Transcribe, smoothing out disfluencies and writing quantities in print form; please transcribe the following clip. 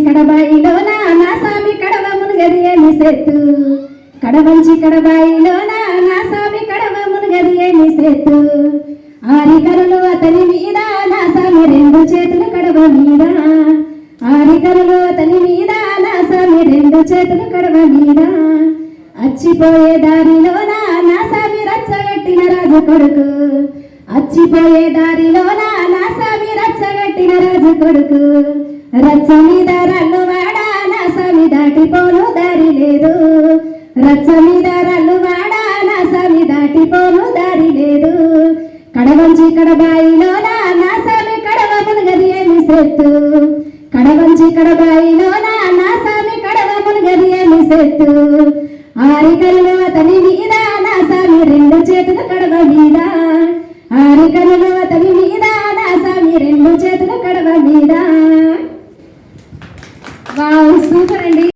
కడబాయిలోన నా సామి కడవ మునుగది ఏమి సేతు కడవంచి కడబాయిలోన నా సామి కడవ మునుగది ఏమి సేతు ఆరికరులు అతని మీద నా సామి రెండు చేతులు కడవ మీద ఆరికరులు అతని మీద నా సామి రెండు చేతులు కడవ మీద అచ్చిపోయే దారిలోన నా సామి రచ్చగట్టిన రాజు కొడుకు అచ్చిపోయే దారిలోన నా సామి రచ్చగట్టిన రాజు కొడుకు రచ్చ మీద రల్లు వాడా నా సామి దాటిపోను దారి లేదు రచ్చ మీద రల్లు వాడా నా సామి దాటిపోను దారి లేదు కడవంచి కడబాయిలోన నా సామి కడవ మునుగది ఏమి సేతు కడవంచి కడబాయిలోన నా సామి కడవ మునుగది ఏమి సేతు ఆరికరులు అతని మీద నా సామి రెండు చేతులు కడవ మీద ఆరికరులు అతని మీద నా సామి రెండు చేతులు కడవ మీద. వావ్, సూపర్ అండి.